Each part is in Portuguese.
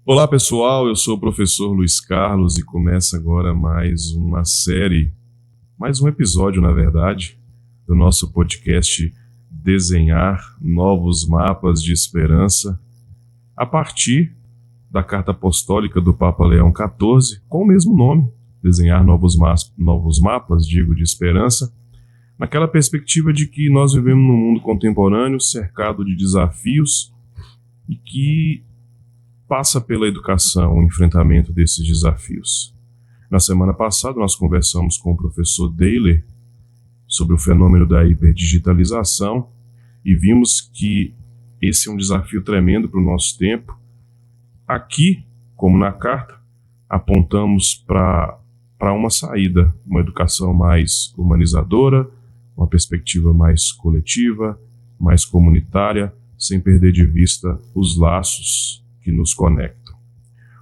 Olá pessoal, eu sou o professor Luiz Carlos e começa agora mais uma série, mais um episódio na verdade, do nosso podcast Desenhar Novos Mapas de Esperança, a partir da Carta Apostólica do Papa Leão XIV, com o mesmo nome, Desenhar Novos Mapas, de Esperança, naquela perspectiva de que nós vivemos num mundo contemporâneo cercado de desafios e que passa pela educação o enfrentamento desses desafios. Na semana passada nós conversamos com o professor Deiler sobre o fenômeno da hiperdigitalização e vimos que esse é um desafio tremendo para o nosso tempo. Aqui, como na carta, apontamos para uma saída, uma educação mais humanizadora, uma perspectiva mais coletiva, mais comunitária, sem perder de vista os laços que nos conectam.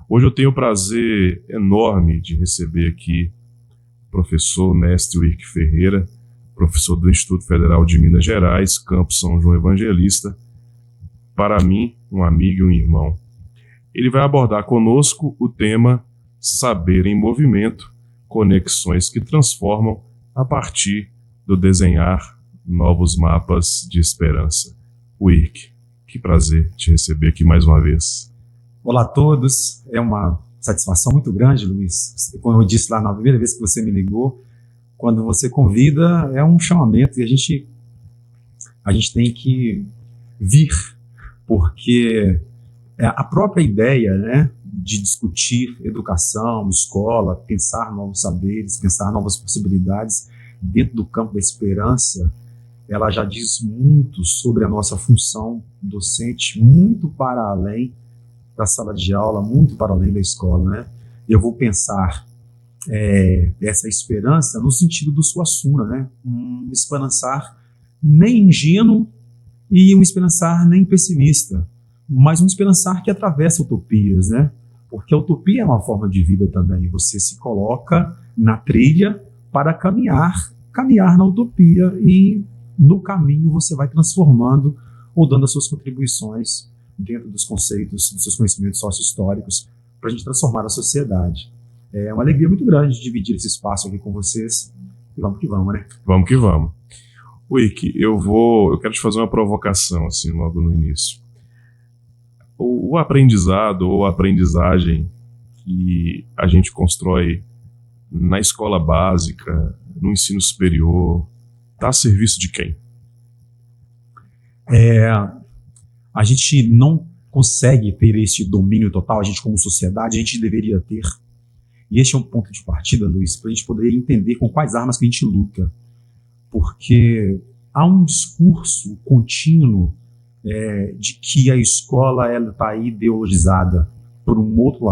Hoje eu tenho o prazer enorme de receber aqui o professor mestre Uirque Ferreira, professor do Instituto Federal de Minas Gerais, Campus São João Evangelista, para mim, um amigo e um irmão. Ele vai abordar conosco o tema Saber em Movimento, conexões que transformam a partir do desenhar novos mapas de esperança. Uirque, que prazer te receber aqui mais uma vez. Olá a todos, é uma satisfação muito grande, Luiz. Como eu disse lá na primeira vez que você me ligou, quando você convida é um chamamento e a gente tem que vir, porque a própria ideia, né, de discutir educação, escola, pensar novos saberes, pensar novas possibilidades dentro do campo da esperança, ela já diz muito sobre a nossa função docente, muito para além da sala de aula, muito para além da escola, né? Eu vou pensar essa esperança no sentido do Suassuna, né? Um esperançar nem ingênuo e um esperançar nem pessimista, mas um esperançar que atravessa utopias, né? Porque a utopia é uma forma de vida também. Você se coloca na trilha para caminhar na utopia e no caminho você vai transformando ou dando as suas contribuições dentro dos conceitos, dos seus conhecimentos sócio-históricos, para a gente transformar a sociedade. É uma alegria muito grande dividir esse espaço aqui com vocês. E vamos que vamos, né? Vamos que vamos. Uirque, eu quero te fazer uma provocação, assim, logo no início. O aprendizado ou a aprendizagem que a gente constrói na escola básica, no ensino superior, está a serviço de quem? A gente não consegue ter esse domínio total, a gente como sociedade, a gente deveria ter. E este é um ponto de partida, Luiz, para a gente poder entender com quais armas que a gente luta. Porque há um discurso contínuo de que a escola está ideologizada por um outro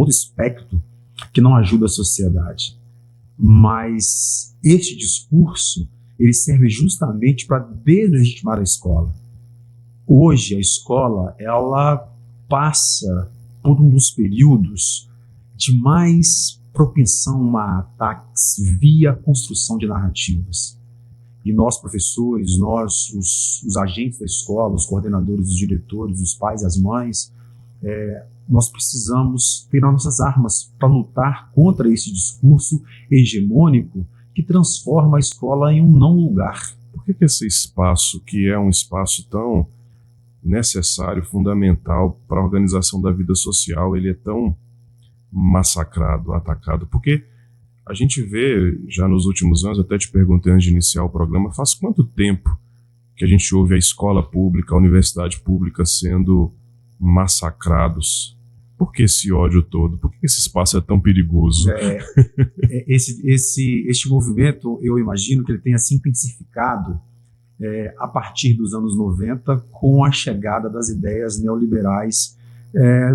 espectro que não ajuda a sociedade. Mas este discurso, ele serve justamente para deslegitimar a escola. Hoje, a escola, ela passa por um dos períodos de mais propensão a ataques via construção de narrativas. E nós, professores, nós, os agentes da escola, os coordenadores, os diretores, os pais, as mães, nós precisamos ter as nossas armas para lutar contra esse discurso hegemônico que transforma a escola em um não lugar. Por que esse espaço, que é um espaço tão necessário, fundamental para a organização da vida social, ele é tão massacrado, atacado? Porque a gente vê, já nos últimos anos, até te perguntei antes de iniciar o programa, faz quanto tempo que a gente ouve a escola pública, a universidade pública sendo massacrados? Por que esse ódio todo? Por que esse espaço é tão perigoso? Este movimento, eu imagino que ele tenha se intensificado a partir dos anos 90, com a chegada das ideias neoliberais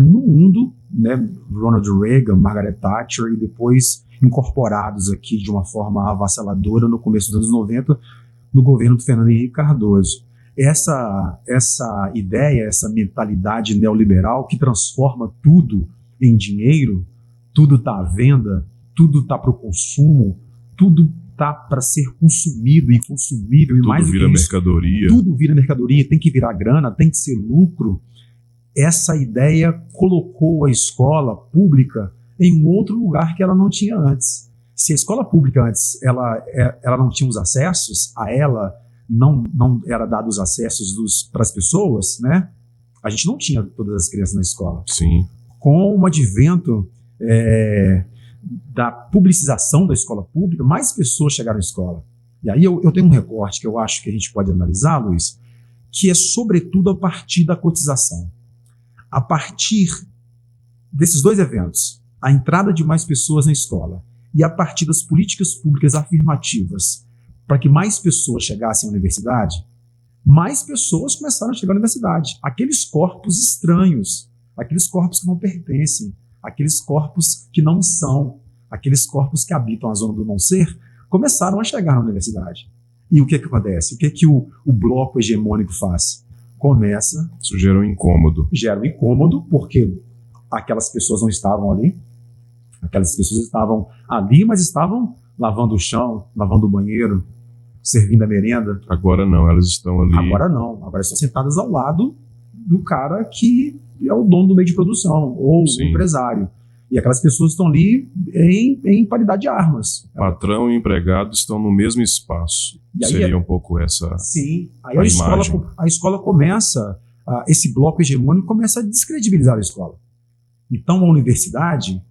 no mundo, né? Ronald Reagan, Margaret Thatcher, e depois incorporados aqui de uma forma avassaladora no começo dos anos 90, no governo do Fernando Henrique Cardoso. Essa ideia, essa mentalidade neoliberal que transforma tudo em dinheiro, tudo está à venda, tudo está para o consumo, tudo está para ser consumido e consumível, e mais do que isso, mercadoria. Tudo vira mercadoria, tem que virar grana, tem que ser lucro. essa ideia colocou a escola pública em um outro lugar que ela não tinha antes. Se a escola pública antes ela não tinha os acessos, a ela não era dados os acessos para as pessoas, né? A gente não tinha todas as crianças na escola. Sim. Com o advento da publicização da escola pública, mais pessoas chegaram à escola. E aí eu tenho um recorte que eu acho que a gente pode analisar, Luiz, que é sobretudo a partir da cotização. A partir desses dois eventos, a entrada de mais pessoas na escola e a partir das políticas públicas afirmativas para que mais pessoas chegassem à universidade, mais pessoas começaram a chegar à universidade. Aqueles corpos estranhos, aqueles corpos que não pertencem, aqueles corpos que não são, aqueles corpos que habitam a zona do não ser, começaram a chegar na universidade. E o que acontece? O que o bloco hegemônico faz? Isso gera um incômodo. Gera um incômodo porque aquelas pessoas não estavam ali, aquelas pessoas estavam ali, mas estavam lavando o chão, lavando o banheiro, servindo a merenda. Agora não, elas estão ali. Agora não, agora estão sentadas ao lado do cara que é o dono do meio de produção, ou o empresário. E aquelas pessoas estão ali em paridade de armas. Patrão e empregado estão no mesmo espaço. E aí seria um pouco essa. Sim, aí a escola começa, esse bloco hegemônico começa a descredibilizar a escola. Então a universidade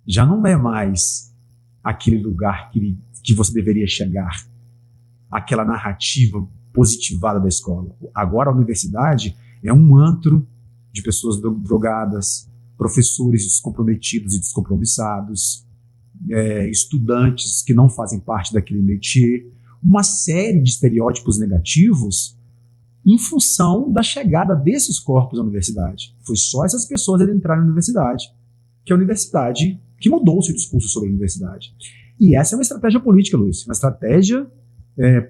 já não é mais aquele lugar que você deveria chegar, aquela narrativa positivada da escola. Agora a universidade é um antro de pessoas drogadas, professores descomprometidos e descompromissados, estudantes que não fazem parte daquele métier, uma série de estereótipos negativos em função da chegada desses corpos à universidade. Foi só essas pessoas entrarem na universidade, que é a universidade que mudou o seu discurso sobre a universidade. E essa é uma estratégia política, Luiz, uma estratégia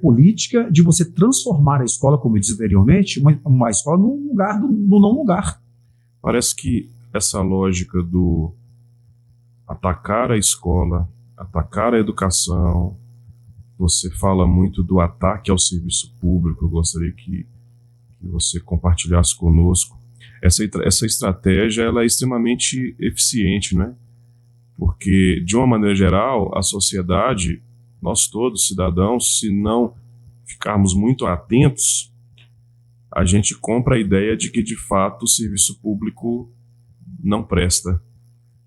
política de você transformar a escola, como eu disse anteriormente, uma escola num lugar do não lugar. Parece que essa lógica do atacar a escola, atacar a educação, você fala muito do ataque ao serviço público, eu gostaria que você compartilhasse conosco. Essa estratégia ela é extremamente eficiente, né? Porque, de uma maneira geral, a sociedade, nós todos, cidadãos, se não ficarmos muito atentos, a gente compra a ideia de que, de fato, o serviço público não presta.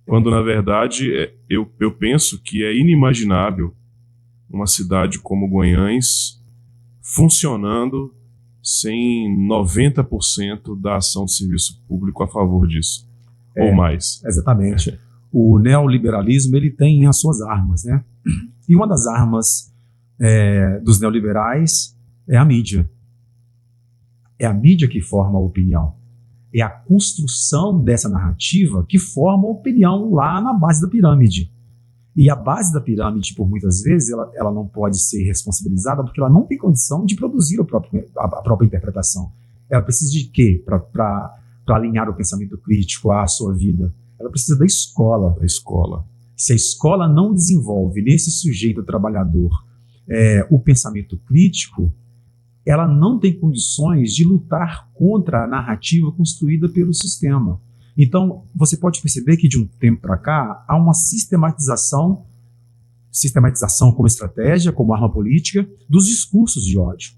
Quando, na verdade, eu penso que é inimaginável uma cidade como Guanhães funcionando sem 90% da ação do serviço público a favor disso, ou mais. Exatamente. O neoliberalismo ele tem as suas armas, né? E uma das armas dos neoliberais é a mídia. É a mídia que forma a opinião. É a construção dessa narrativa que forma a opinião lá na base da pirâmide. E a base da pirâmide, por muitas vezes, ela não pode ser responsabilizada porque ela não tem condição de produzir a própria interpretação. Ela precisa de quê para alinhar o pensamento crítico à sua vida? Ela precisa da escola. Se a escola não desenvolve nesse sujeito trabalhador o pensamento crítico, ela não tem condições de lutar contra a narrativa construída pelo sistema. Então, você pode perceber que de um tempo para cá há uma sistematização como estratégia, como arma política, dos discursos de ódio.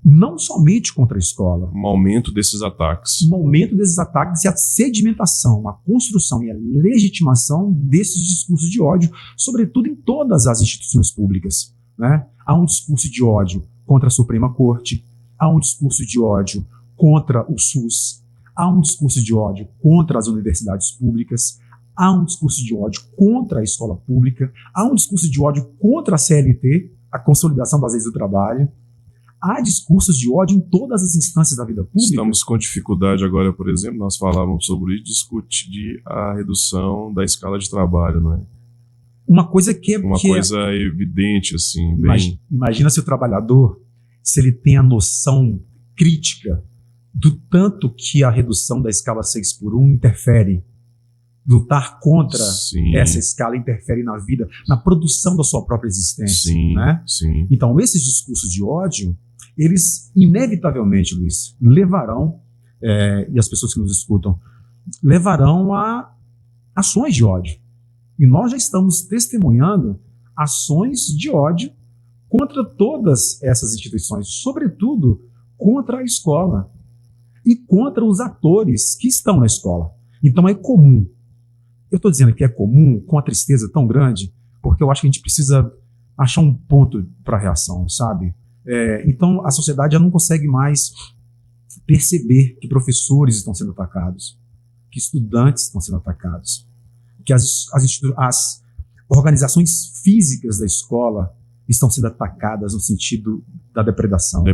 Não somente contra a escola. Um aumento desses ataques. Um aumento desses ataques e a sedimentação, a construção e a legitimação desses discursos de ódio, sobretudo em todas as instituições públicas, né? Há um discurso de ódio contra a Suprema Corte, há um discurso de ódio contra o SUS, há um discurso de ódio contra as universidades públicas, há um discurso de ódio contra a escola pública, há um discurso de ódio contra a CLT, a consolidação das leis do trabalho. Há discursos de ódio em todas as instâncias da vida pública. Estamos com dificuldade agora, por exemplo, nós falávamos sobre isso, discutir a redução da escala de trabalho, não é? Uma coisa que é... Uma coisa evidente, assim. Imagina se o trabalhador, se ele tem a noção crítica do tanto que a redução da escala 6x1 interfere. Lutar contra essa escala interfere na vida, na produção da sua própria existência. Né? Então, esses discursos de ódio, eles inevitavelmente, Luiz, levarão e as pessoas que nos escutam, levarão a ações de ódio. E nós já estamos testemunhando ações de ódio contra todas essas instituições, sobretudo contra a escola e contra os atores que estão na escola. Então é comum. Eu estou dizendo que é comum com a tristeza tão grande, porque eu acho que a gente precisa achar um ponto para a reação, sabe? Então a sociedade já não consegue mais perceber que professores estão sendo atacados, que estudantes estão sendo atacados, que as organizações físicas da escola estão sendo atacadas no sentido da depredação.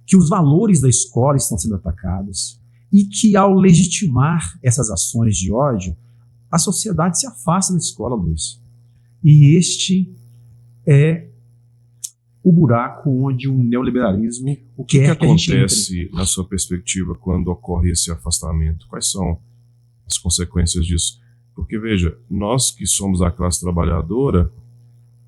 Que os valores da escola estão sendo atacados e que, ao legitimar essas ações de ódio, a sociedade se afasta da escola, Luiz. E este é o buraco onde o neoliberalismo quer que a gente entre. O que acontece, na sua perspectiva, quando ocorre esse afastamento? Quais são as consequências disso? Porque, veja, nós que somos a classe trabalhadora,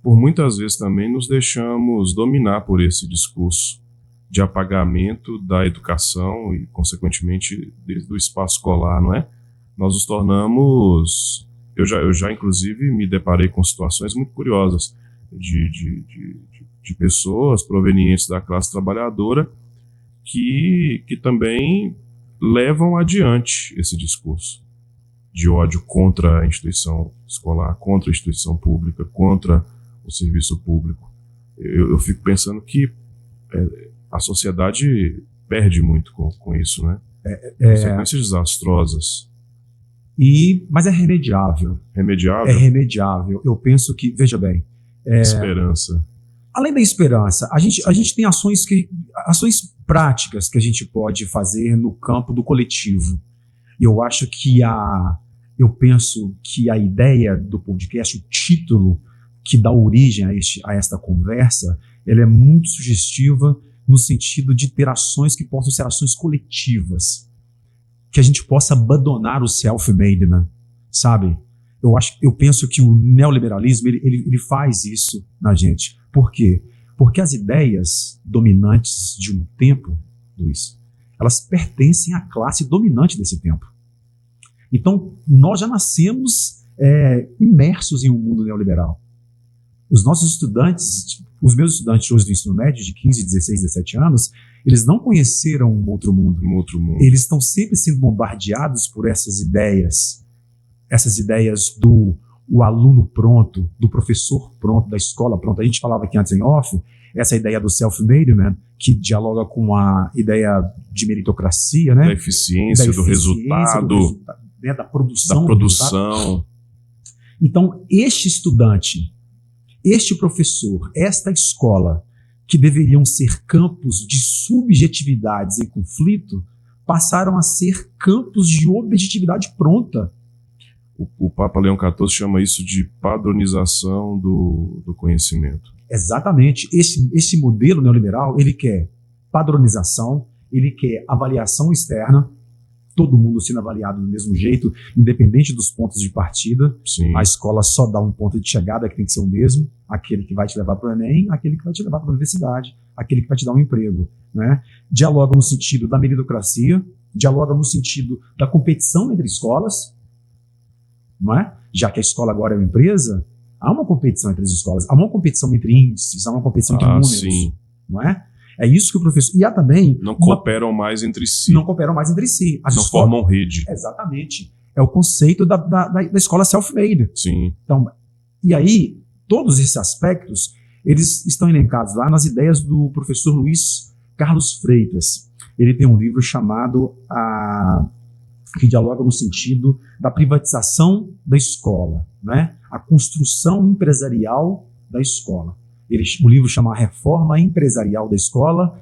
por muitas vezes também nos deixamos dominar por esse discurso de apagamento da educação e, consequentemente, do espaço escolar, não é? Nós nos tornamos... Eu já inclusive, me deparei com situações muito curiosas de pessoas provenientes da classe trabalhadora que também levam adiante esse discurso de ódio contra a instituição escolar, contra a instituição pública, contra o serviço público. Eu fico pensando que a sociedade perde muito com isso, né? Consequências desastrosas. Mas é remediável. Remediável? É remediável. Eu penso que, veja bem... Esperança. Além da esperança, a gente tem ações práticas que a gente pode fazer no campo do coletivo. Eu acho que eu penso que a ideia do podcast, o título que dá origem a esta conversa, ela é muito sugestiva no sentido de ter ações que possam ser ações coletivas, que a gente possa abandonar o self-made man, sabe? Eu penso que o neoliberalismo ele faz isso na gente. Por quê? Porque as ideias dominantes de um tempo, Luiz, elas pertencem à classe dominante desse tempo. Então, nós já nascemos imersos em um mundo neoliberal. Os nossos estudantes, os meus estudantes hoje do ensino médio, de 15, 16, 17 anos, eles não conheceram um outro mundo. Eles estão sempre sendo bombardeados por essas ideias do o aluno pronto, do professor pronto, da escola pronta. A gente falava aqui antes em off, essa ideia do self-made man, que dialoga com a ideia de meritocracia, né? Da eficiência, do resultado, né? Da produção. Então, este estudante, este professor, esta escola, que deveriam ser campos de subjetividades em conflito, passaram a ser campos de objetividade pronta. O Papa Leão XIV chama isso de padronização do conhecimento. Exatamente. Esse modelo neoliberal, ele quer padronização, ele quer avaliação externa, todo mundo sendo avaliado do mesmo jeito, independente dos pontos de partida. Sim. A escola só dá um ponto de chegada que tem que ser o mesmo, aquele que vai te levar para o Enem, aquele que vai te levar para a universidade, aquele que vai te dar um emprego, né? Dialoga no sentido da meritocracia, dialoga no sentido da competição entre escolas, não é? Já que a escola agora é uma empresa, há uma competição entre as escolas, há uma competição entre índices, há uma competição entre números, sim. Não é? É isso que o professor... E há também... Não cooperam mais entre si. Não cooperam mais entre si. Não formam rede. Exatamente. É o conceito da escola self-made. Sim. Então, e aí, todos esses aspectos, eles estão elencados lá nas ideias do professor Luiz Carlos Freitas. Ele tem um livro chamado que dialoga no sentido da privatização da escola, né? A construção empresarial da escola. O livro chama A Reforma Empresarial da Escola,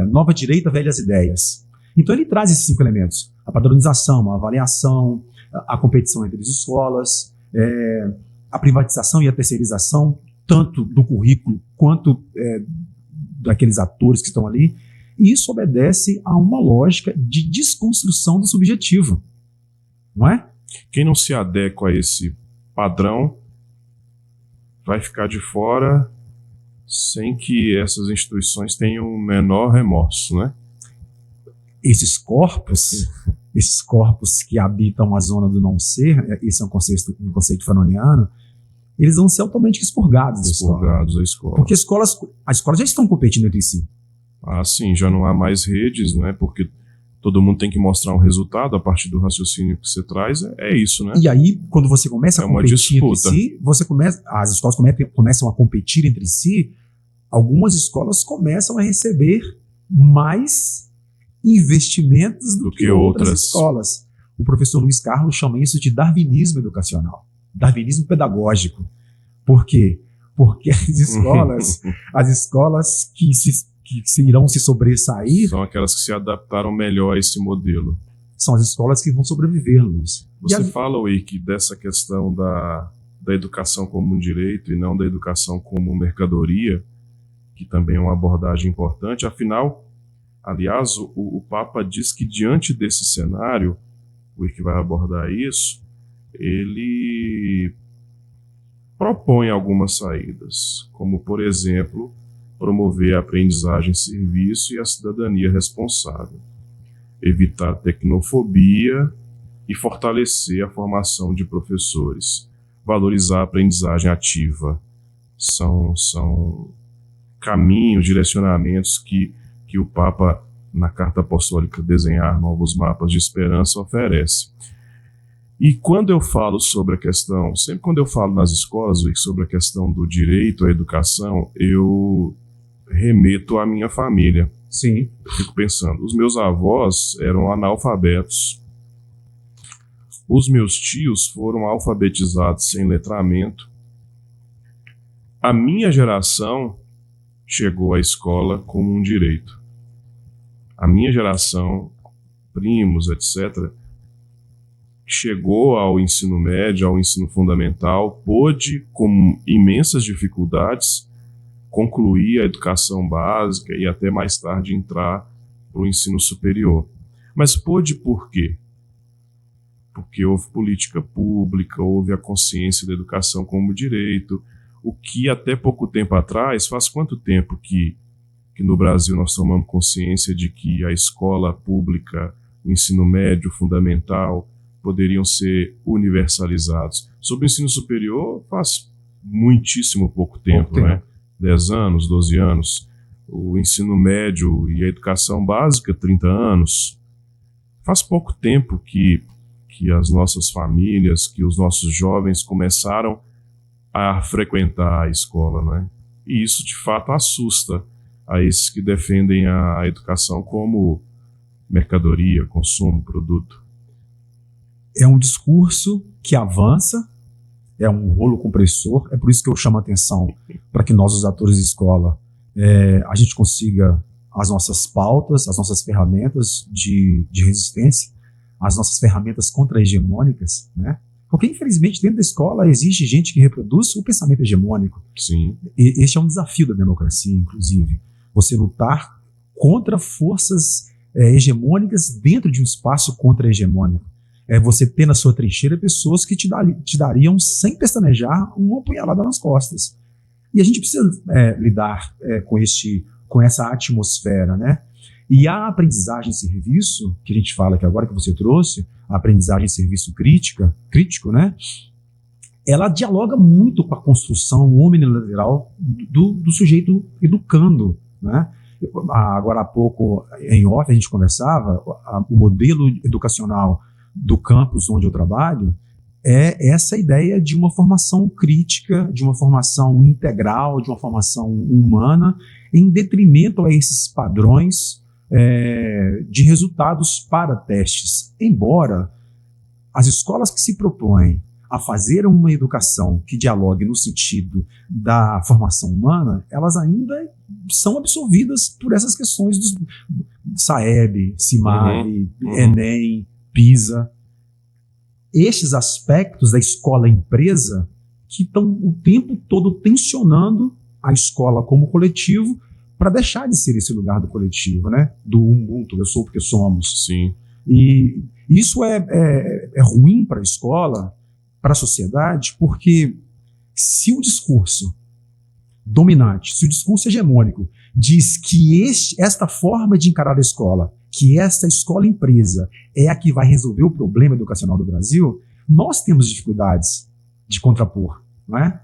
Nova Direita, Velhas Ideias. Então ele traz esses 5 elementos: a padronização, a avaliação, a competição entre as escolas, a privatização e a terceirização, tanto do currículo quanto daqueles atores que estão ali. E isso obedece a uma lógica de desconstrução do subjetivo, não é? Quem não se adequa a esse padrão vai ficar de fora sem que essas instituições tenham o menor remorso, né? esses corpos que habitam a zona do não ser, esse é um conceito fanoniano, eles vão ser automaticamente expurgados da escola. Porque as escolas já estão competindo entre si. Ah, sim, já não há mais redes, né? Porque todo mundo tem que mostrar um resultado a partir do raciocínio que você traz, é isso, né? E aí, quando você começa a competir entre si, as escolas começam a competir entre si, algumas escolas começam a receber mais investimentos do que outras escolas. O professor Luiz Carlos chama isso de darwinismo educacional, darwinismo pedagógico. Por quê? Porque as escolas que irão se sobressair são aquelas que se adaptaram melhor a esse modelo. São as escolas que vão sobreviver, Luiz. Você fala, Wiki, dessa questão da educação como um direito e não da educação como mercadoria, que também é uma abordagem importante. Afinal, aliás, o Papa diz que diante desse cenário, o Wiki vai abordar isso, ele propõe algumas saídas, como, por exemplo, promover a aprendizagem-serviço e a cidadania responsável, evitar tecnofobia e fortalecer a formação de professores, valorizar a aprendizagem ativa. São caminhos, direcionamentos que o Papa, na Carta Apostólica Desenhar Novos Mapas de Esperança, oferece. E quando eu falo sobre a questão, sempre quando eu falo nas escolas sobre a questão do direito à educação, eu remeto à minha família. Sim. Eu fico pensando, os meus avós eram analfabetos, os meus tios foram alfabetizados sem letramento, a minha geração chegou à escola como um direito. A minha geração, primos, etc., chegou ao ensino médio, ao ensino fundamental, pôde, com imensas dificuldades, concluir a educação básica e até mais tarde entrar para o ensino superior. Mas pôde por quê? Porque houve política pública, houve a consciência da educação como direito, o que até pouco tempo atrás, faz quanto tempo que no Brasil nós tomamos consciência de que a escola pública, o ensino médio, fundamental, poderiam ser universalizados. Sobre o ensino superior, faz muitíssimo pouco tempo, né? 10 anos, 12 anos. O ensino médio e a educação básica, 30 anos. Faz pouco tempo que as nossas famílias, que os nossos jovens começaram a frequentar a escola, né? E isso, de fato, assusta a esses que defendem a educação como mercadoria, consumo, produto. É um discurso que avança, é um rolo compressor, é por isso que eu chamo a atenção para que nós, os atores de escola, a gente consiga as nossas pautas, as nossas ferramentas de resistência, as nossas ferramentas contra-hegemônicas, né? Porque, infelizmente, dentro da escola existe gente que reproduz o pensamento hegemônico. Sim. Este é um desafio da democracia, inclusive. Você lutar contra forças hegemônicas dentro de um espaço contra-hegemônico. É você ter na sua trincheira pessoas que te dariam, sem pestanejar, uma apunhalada nas costas. E a gente precisa lidar com essa atmosfera, né? E a aprendizagem-serviço, que a gente fala aqui agora, que você trouxe, a aprendizagem-serviço crítico, né? Ela dialoga muito com a construção unilateral do sujeito educando, né? Agora há pouco, em off, a gente conversava, o modelo educacional do campus onde eu trabalho é essa ideia de uma formação crítica, de uma formação integral, de uma formação humana, em detrimento a esses padrões de resultados para testes. Embora as escolas que se propõem a fazer uma educação que dialogue no sentido da formação humana, elas ainda são absorvidas por essas questões do SAEB, CIMAB, Enem, PISA. Estes aspectos da escola-empresa que estão o tempo todo tensionando a escola como coletivo para deixar de ser esse lugar do coletivo, né? Do Ubuntu, eu sou porque somos. Sim. E isso é ruim para a escola, para a sociedade, porque se o discurso dominante, se o discurso hegemônico diz que esta forma de encarar a escola que essa escola empresa é a que vai resolver o problema educacional do Brasil, nós temos dificuldades de contrapor, não é?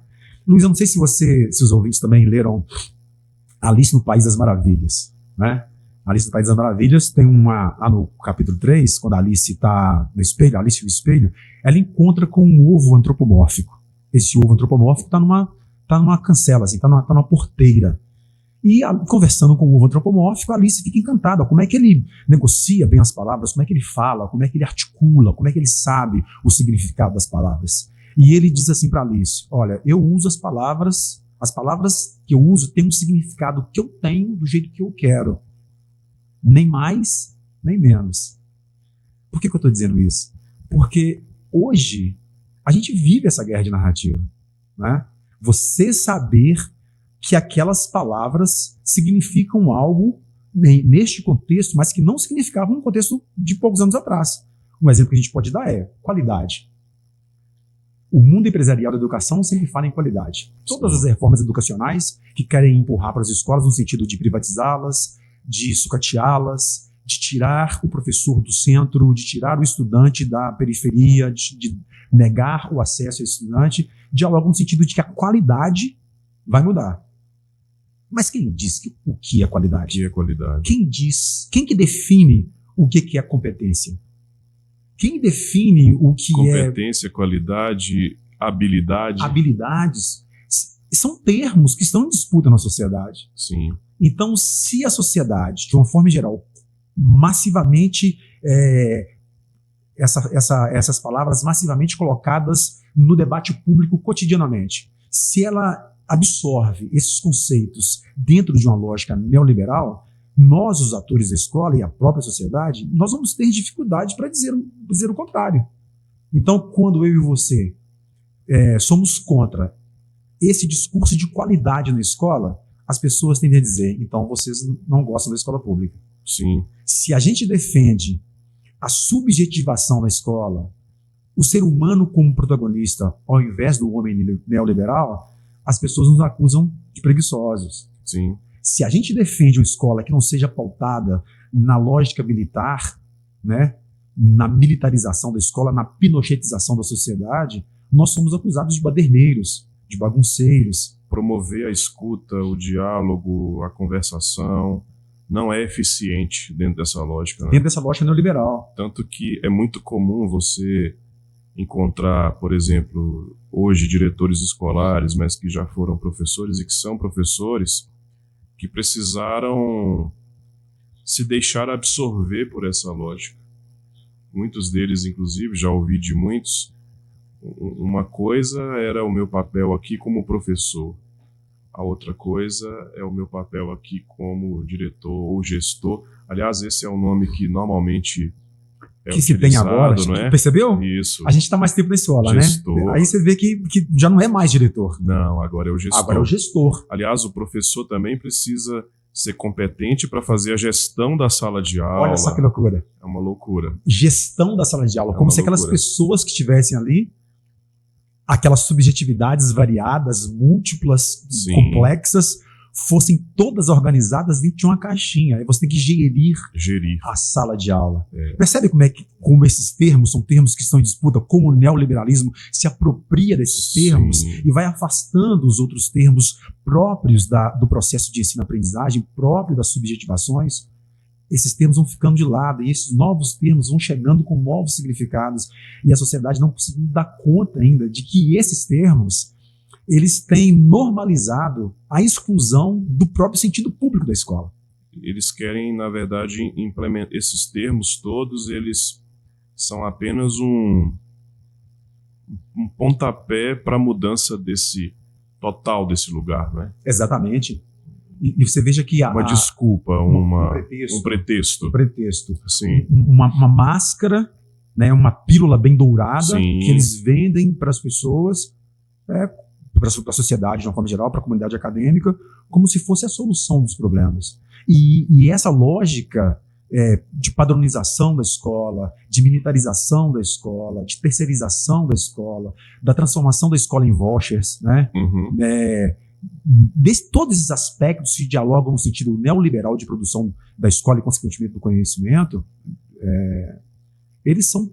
Luiz, eu não sei se os ouvintes também leram Alice no País das Maravilhas, né? Alice no País das Maravilhas tem lá no capítulo 3, quando a Alice está no espelho, Alice no espelho, ela encontra com um ovo antropomórfico. Esse ovo antropomórfico está numa cancela, assim, está numa porteira. E conversando com o ovo antropomórfico, a Alice fica encantada. Como é que ele negocia bem as palavras, como é que ele fala, como é que ele articula, como é que ele sabe o significado das palavras. E ele diz assim para Alice, olha, eu uso as palavras que eu uso têm um significado que eu tenho do jeito que eu quero. Nem mais, nem menos. Por que eu estou dizendo isso? Porque hoje a gente vive essa guerra de narrativa, né? Você saber que aquelas palavras significam algo neste contexto, mas que não significavam no contexto de poucos anos atrás. Um exemplo que a gente pode dar é qualidade. O mundo empresarial da educação sempre fala em qualidade. Todas as reformas educacionais que querem empurrar para as escolas no sentido de privatizá-las, de sucateá-las, de tirar o professor do centro, de tirar o estudante da periferia, de negar o acesso ao estudante, dialogam no sentido de que a qualidade vai mudar. Mas quem diz o que é qualidade? O que é qualidade? Quem que define o que é competência? Quem define o que competência, qualidade, habilidade? Habilidades são termos que estão em disputa na sociedade. Sim. Então, se a sociedade, de uma forma geral, massivamente, essas palavras massivamente colocadas no debate público cotidianamente, se ela absorve esses conceitos dentro de uma lógica neoliberal, nós, os atores da escola e a própria sociedade, nós vamos ter dificuldade para dizer o contrário. Então, quando eu e você somos contra esse discurso de qualidade na escola, as pessoas tendem a dizer, então vocês não gostam da escola pública. Sim. Se a gente defende a subjetivação da escola, o ser humano como protagonista, ao invés do homem neoliberal, as pessoas nos acusam de preguiçosos. Sim. Se a gente defende uma escola que não seja pautada na lógica militar, né, na militarização da escola, na pinochetização da sociedade, nós somos acusados de baderneiros, de bagunceiros. Promover a escuta, o diálogo, a conversação, não é eficiente dentro dessa lógica. Né? Dentro dessa lógica neoliberal. Tanto que é muito comum você encontrar, por exemplo, hoje diretores escolares, mas que já foram professores e que são professores, que precisaram se deixar absorver por essa lógica. Muitos deles, inclusive, já ouvi de muitos, uma coisa era o meu papel aqui como professor, a outra coisa é o meu papel aqui como diretor ou gestor. Aliás, esse é o nome que normalmente é que se tem agora, não é? Percebeu? Isso. A gente está mais tempo na escola, gestor. Né? Aí você vê que já não é mais diretor. Não, agora é o gestor. Agora é o gestor. Aliás, o professor também precisa ser competente para fazer a gestão da sala de aula. Olha só que loucura. É uma loucura. Gestão da sala de aula, como se aquelas pessoas que estivessem ali, aquelas subjetividades variadas, múltiplas, sim, complexas, fossem todas organizadas dentro de uma caixinha. Aí você tem que gerir a sala de aula. Percebe como esses termos são termos que estão em disputa, como o neoliberalismo se apropria desses termos, sim, e vai afastando os outros termos próprios do processo de ensino-aprendizagem, próprio das subjetivações. Esses termos vão ficando de lado e esses novos termos vão chegando com novos significados e a sociedade não conseguindo dar conta ainda de que esses termos eles têm normalizado a exclusão do próprio sentido público da escola. Eles querem, na verdade, implementar esses termos todos, eles são apenas um pontapé para a mudança total desse lugar, não é? Exatamente. E você veja que uma desculpa, um pretexto. Um pretexto. Sim. Uma máscara, né, uma pílula bem dourada, sim, que eles vendem para as pessoas, para a sociedade de uma forma geral, para a comunidade acadêmica, como se fosse a solução dos problemas. E essa lógica de padronização da escola, de militarização da escola, de terceirização da escola, da transformação da escola em vouchers, né? Uhum. todos esses aspectos que dialogam no sentido neoliberal de produção da escola e, consequentemente, do conhecimento, eles são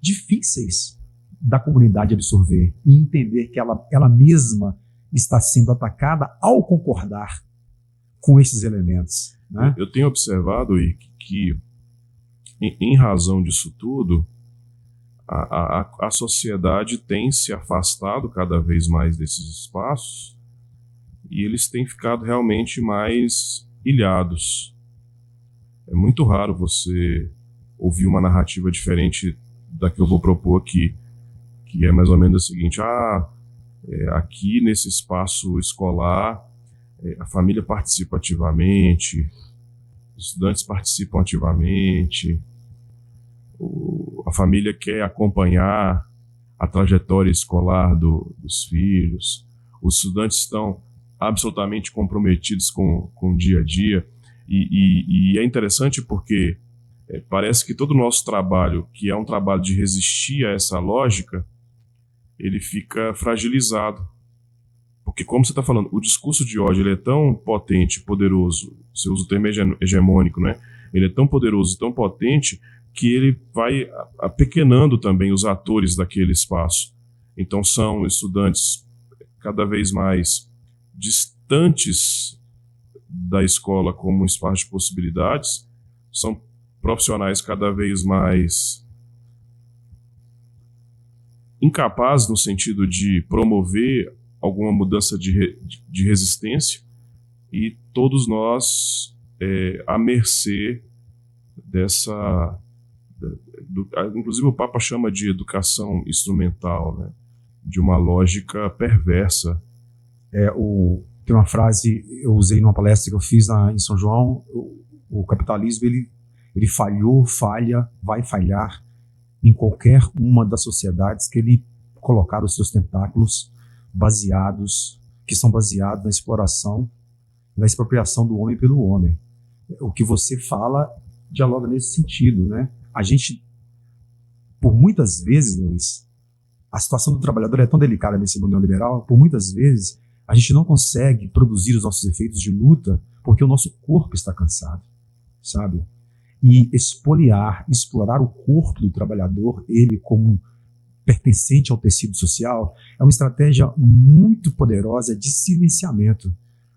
difíceis da comunidade absorver e entender que ela mesma está sendo atacada ao concordar com esses elementos. Né? Eu tenho observado, Ike, que, em razão disso tudo, a sociedade tem se afastado cada vez mais desses espaços e eles têm ficado realmente mais ilhados. É muito raro você ouvir uma narrativa diferente da que eu vou propor aqui, que é mais ou menos o seguinte: aqui nesse espaço escolar a família participa ativamente, os estudantes participam ativamente, a família quer acompanhar a trajetória escolar dos filhos, os estudantes estão absolutamente comprometidos com o dia a dia, e é interessante porque parece que todo o nosso trabalho, que é um trabalho de resistir a essa lógica, ele fica fragilizado. Porque, como você está falando, o discurso de ódio ele é tão potente, poderoso, você usa o termo hegemônico, né? Ele é tão poderoso e tão potente que ele vai apequenando também os atores daquele espaço. Então são estudantes cada vez mais distantes da escola como um espaço de possibilidades, são profissionais cada vez mais incapazes no sentido de promover alguma mudança de resistência, e todos nós à mercê dessa... inclusive o Papa chama de educação instrumental, né? De uma lógica perversa. Tem uma frase, eu usei numa palestra que eu fiz em São João: o capitalismo ele falhou, falha, vai falhar em qualquer uma das sociedades que ele colocar os seus tentáculos que são baseados na exploração, na expropriação do homem pelo homem. O que você fala dialoga nesse sentido, né? A gente, por muitas vezes, Luiz, a situação do trabalhador é tão delicada nesse mundo neoliberal, por muitas vezes a gente não consegue produzir os nossos efeitos de luta porque o nosso corpo está cansado, sabe? E explorar o corpo do trabalhador, ele como pertencente ao tecido social, é uma estratégia muito poderosa de silenciamento,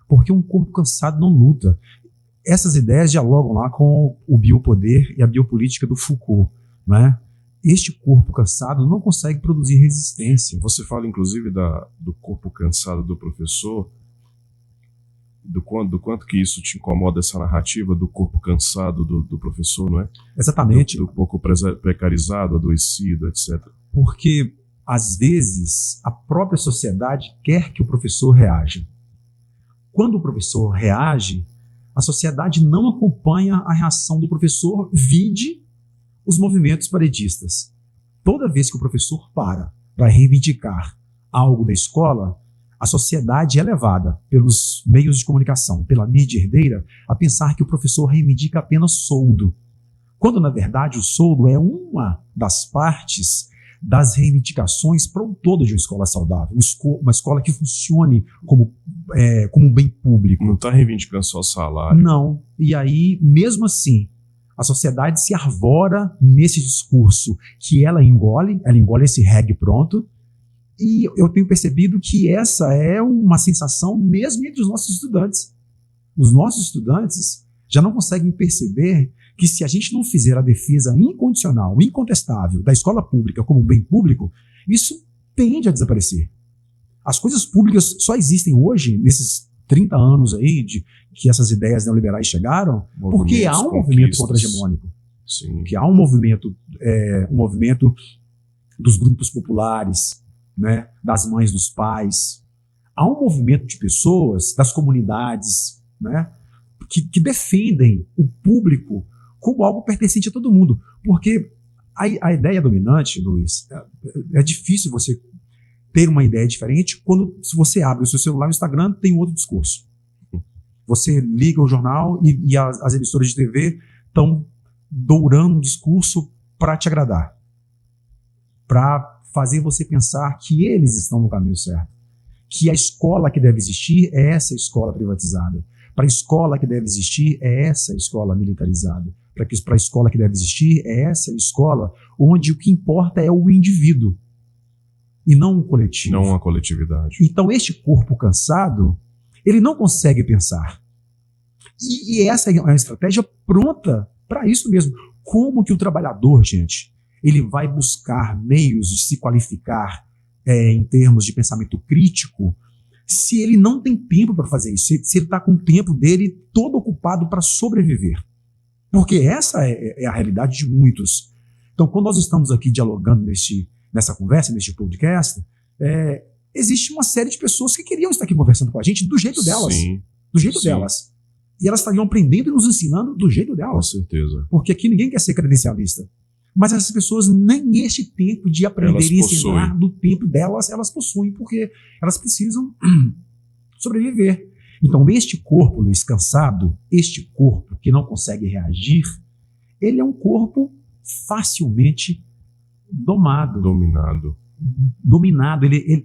porque um corpo cansado não luta. Essas ideias dialogam lá com o biopoder e a biopolítica do Foucault, né? Este corpo cansado não consegue produzir resistência. Você fala, inclusive, do corpo cansado do professor, do quanto que isso te incomoda, essa narrativa do corpo cansado do professor, não é? Exatamente. Do pouco precarizado, adoecido, etc. Porque, às vezes, a própria sociedade quer que o professor reaja. Quando o professor reage, a sociedade não acompanha a reação do professor, vide os movimentos paredistas. Toda vez que o professor para reivindicar algo da escola, a sociedade é levada pelos meios de comunicação, pela mídia herdeira, a pensar que o professor reivindica apenas soldo, quando, na verdade, o soldo é uma das partes das reivindicações para o todo de uma escola saudável, uma escola que funcione como um bem público. Não está reivindicando só o salário. Não. E aí, mesmo assim, a sociedade se arvora nesse discurso que ela engole esse reggae pronto, e eu tenho percebido que essa é uma sensação mesmo entre os nossos estudantes. Os nossos estudantes já não conseguem perceber que, se a gente não fizer a defesa incondicional, incontestável da escola pública como bem público, isso tende a desaparecer. As coisas públicas só existem hoje, nesses 30 anos aí que essas ideias neoliberais chegaram, porque há um movimento contra-hegemônico. Sim. Que há um movimento dos grupos populares, né, das mães, dos pais. Há um movimento de pessoas, das comunidades, né, que defendem o público como algo pertencente a todo mundo. Porque a ideia dominante, Luiz, é difícil você ter uma ideia diferente quando, se você abre o seu celular, o Instagram tem outro discurso. Você liga o jornal e as emissoras de TV estão dourando um discurso para te agradar, para fazer você pensar que eles estão no caminho certo, que a escola que deve existir é essa escola privatizada. Para a escola que deve existir é essa escola militarizada. Para a escola que deve existir é essa escola onde o que importa é o indivíduo e não o coletivo. Não a coletividade. Então, este corpo cansado, ele não consegue pensar. E essa é uma estratégia pronta para isso mesmo. Como que o trabalhador, gente, ele vai buscar meios de se qualificar em termos de pensamento crítico se ele não tem tempo para fazer isso, se ele está com o tempo dele todo ocupado para sobreviver? Porque essa é a realidade de muitos. Então, quando nós estamos aqui dialogando nessa conversa, neste podcast, existe uma série de pessoas que queriam estar aqui conversando com a gente do jeito delas. Sim. Do jeito delas. E elas estariam aprendendo e nos ensinando do jeito delas. Com certeza. Porque aqui ninguém quer ser credencialista. Mas essas pessoas, nem este tempo de aprender e ensinar do tempo delas, elas possuem, porque elas precisam sobreviver. Então, este corpo, Luiz, cansado, este corpo que não consegue reagir, ele é um corpo facilmente dominado.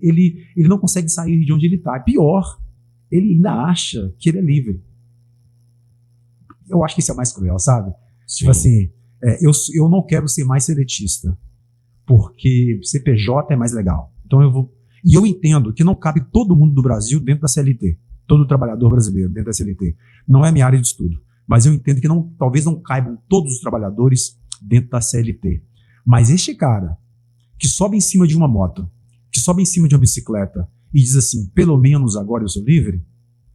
Ele não consegue sair de onde ele está. Pior, ele ainda acha que ele é livre. Eu acho que isso é mais cruel, sabe? Sim. Tipo assim, eu não quero ser mais seletista, porque CPJ é mais legal. Então E eu entendo que não cabe todo mundo do Brasil dentro da CLT. Todo trabalhador brasileiro dentro da CLT. Não é minha área de estudo. Mas eu entendo que talvez não caibam todos os trabalhadores dentro da CLT. Mas este cara que sobe em cima de uma moto, que sobe em cima de uma bicicleta e diz assim, pelo menos agora eu sou livre,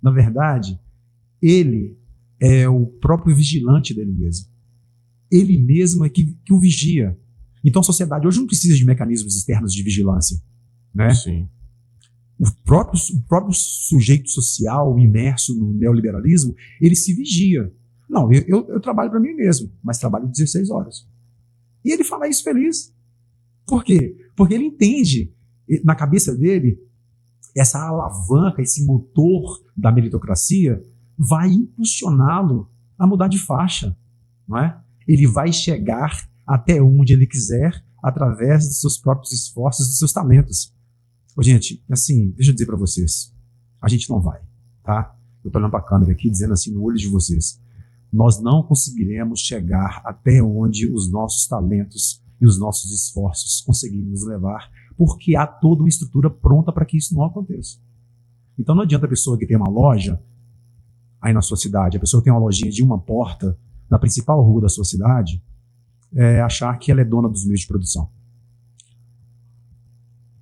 na verdade, ele é o próprio vigilante dele mesmo. Ele mesmo é que o vigia. Então a sociedade hoje não precisa de mecanismos externos de vigilância, né? Sim. O próprio sujeito social imerso no neoliberalismo, ele se vigia. Não, eu trabalho para mim mesmo, mas trabalho 16 horas. E ele fala isso feliz. Por quê? Porque ele entende, na cabeça dele, essa alavanca, esse motor da meritocracia vai impulsioná-lo a mudar de faixa, não é? Ele vai chegar até onde ele quiser através dos seus próprios esforços, dos seus talentos. Ô, gente, assim, deixa eu dizer para vocês, a gente não vai, tá? Eu tô olhando para a câmera aqui, dizendo assim no olho de vocês, nós não conseguiremos chegar até onde os nossos talentos e os nossos esforços conseguirem nos levar, porque há toda uma estrutura pronta para que isso não aconteça. Então não adianta a pessoa que tem uma loja aí na sua cidade, a pessoa que tem uma lojinha de uma porta na principal rua da sua cidade, achar que ela é dona dos meios de produção.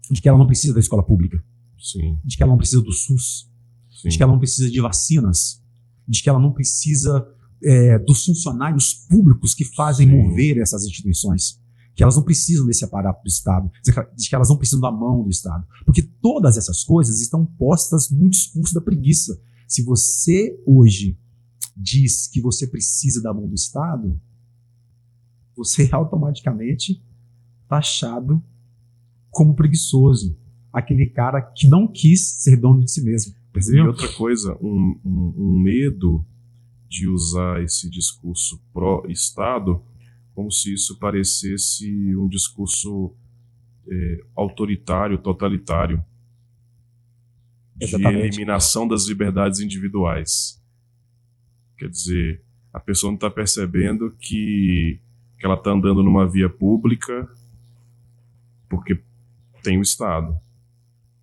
De que ela não precisa da escola pública. Sim. De que ela não precisa do SUS. Sim. De que ela não precisa de vacinas. De que ela não precisa dos funcionários públicos que fazem Sim. mover essas instituições. Que elas não precisam desse aparato do Estado. De que elas não precisam da mão do Estado. Porque todas essas coisas estão postas no discurso da preguiça. Se você hoje diz que você precisa da mão do Estado, você é automaticamente taxado como preguiçoso. Aquele cara que não quis ser dono de si mesmo. Percebeu? E outra coisa, um medo de usar esse discurso pró-Estado como se isso parecesse um discurso autoritário, totalitário, de Exatamente. eliminação das liberdades individuais. Quer dizer, a pessoa não está percebendo que ela está andando numa via pública porque tem o Estado.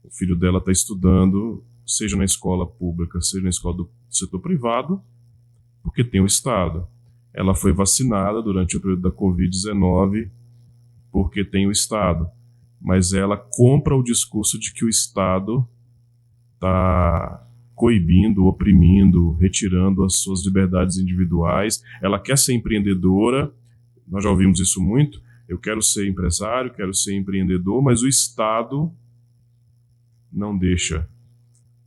O filho dela está estudando, seja na escola pública, seja na escola do setor privado, porque tem o Estado. Ela foi vacinada durante o período da Covid-19 porque tem o Estado. Mas ela compra o discurso de que o Estado está coibindo, oprimindo, retirando as suas liberdades individuais. Ela quer ser empreendedora, nós já ouvimos isso muito. Eu quero ser empresário, quero ser empreendedor, mas o Estado não deixa.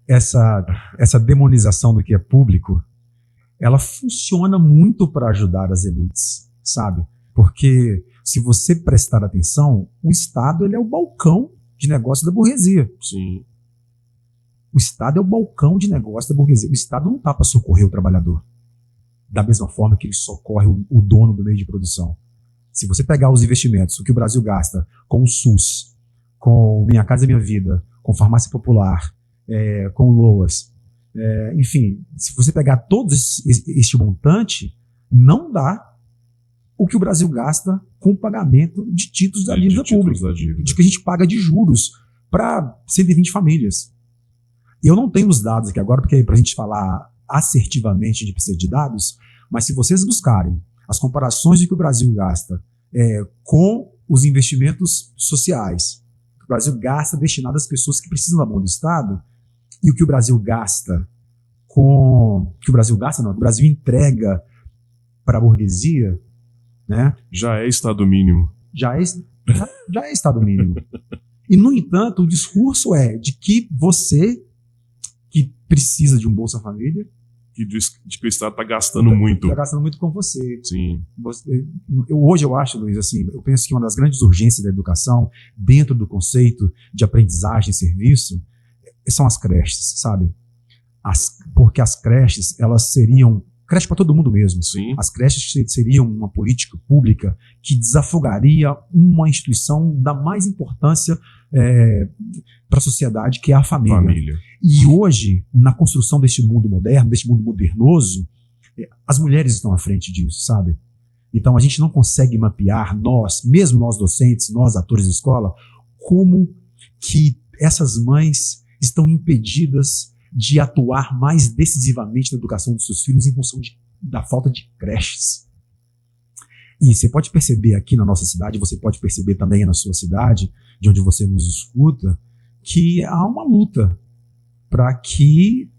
Essa demonização do que é público, ela funciona muito para ajudar as elites, sabe? Porque se você prestar atenção, o Estado ele é o balcão de negócio da burguesia. Sim. O Estado é o balcão de negócio da burguesia. O Estado não está para socorrer o trabalhador, da mesma forma que ele socorre o dono do meio de produção. Se você pegar os investimentos, o que o Brasil gasta com o SUS, com Minha Casa Minha Vida, com farmácia popular, com LOAS. Enfim, se você pegar todo este montante, não dá o que o Brasil gasta com o pagamento de títulos da dívida pública, de que a gente paga de juros para 120 famílias. Eu não tenho os dados aqui agora, porque para a gente falar assertivamente a gente precisa de dados, mas se vocês buscarem as comparações de que o Brasil gasta com os investimentos sociais, que o Brasil gasta destinado às pessoas que precisam da mão do Estado, e o que o Brasil gasta que o Brasil entrega para a burguesia, né? Já é Estado mínimo. Já é Estado mínimo. E, no entanto, o discurso é de que você, que precisa de um Bolsa Família, de que o Estado está gastando muito. Está gastando muito com você. Sim. Hoje eu acho, Luiz, assim, eu penso que uma das grandes urgências da educação, dentro do conceito de aprendizagem e serviço, são as creches, sabe? Porque as creches, elas seriam creche para todo mundo mesmo. Sim. As creches seriam uma política pública que desafogaria uma instituição da mais importância para a sociedade, que é a família. E hoje, na construção deste mundo moderno, deste mundo modernoso, as mulheres estão à frente disso, sabe? Então a gente não consegue mapear mesmo nós docentes, nós atores de escola, como que essas mães estão impedidas de atuar mais decisivamente na educação dos seus filhos em função da falta de creches. E você pode perceber aqui na nossa cidade, você pode perceber também na sua cidade, de onde você nos escuta, que há uma luta para que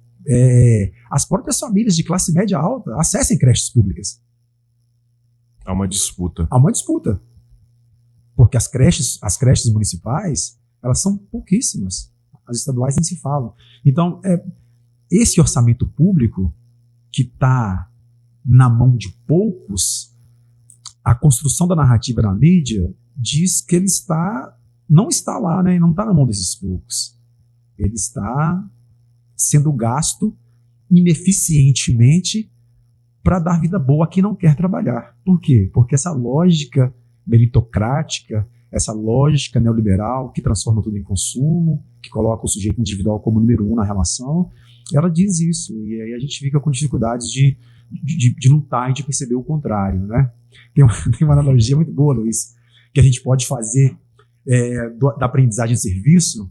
as próprias famílias de classe média alta acessem creches públicas. Há uma disputa. Há uma disputa. Porque as creches municipais, elas são pouquíssimas. As estaduais nem se falam. Então, esse orçamento público que está na mão de poucos, a construção da narrativa na mídia diz que ele não está lá, né? Não está na mão desses poucos. Ele está sendo gasto ineficientemente para dar vida boa a quem não quer trabalhar. Por quê? Porque essa lógica meritocrática, essa lógica neoliberal que transforma tudo em consumo, que coloca o sujeito individual como número 1 na relação, ela diz isso. E aí a gente fica com dificuldades de lutar e de perceber o contrário, né? Tem uma analogia muito boa, Luiz, que a gente pode fazer da aprendizagem e serviço,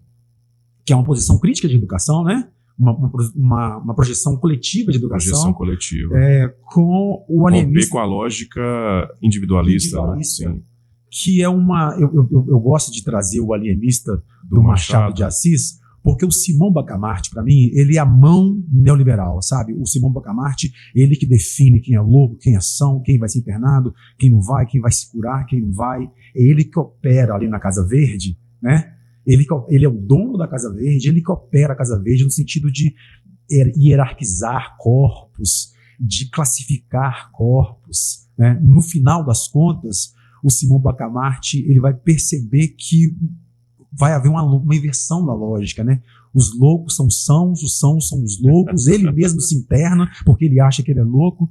que é uma posição crítica de educação, né? Uma projeção coletiva de educação. Projeção coletiva. Com o alienista. Romper com a lógica individualista. Né? Sim. Que é uma... Eu gosto de trazer o alienista do Machado de Assis, porque o Simão Bacamarte, para mim, ele é a mão neoliberal, sabe? O Simão Bacamarte, ele que define quem é louco, quem é são, quem vai ser internado, quem não vai, quem vai se curar, quem não vai. É ele que opera ali na Casa Verde, né? Ele é o dono da Casa Verde, ele que opera a Casa Verde no sentido de hierarquizar corpos, de classificar corpos, né? No final das contas, o Simão Bacamarte, ele vai perceber que vai haver uma inversão da lógica, né? Os loucos são sãos, os sãos são os loucos, ele mesmo se interna porque ele acha que ele é louco.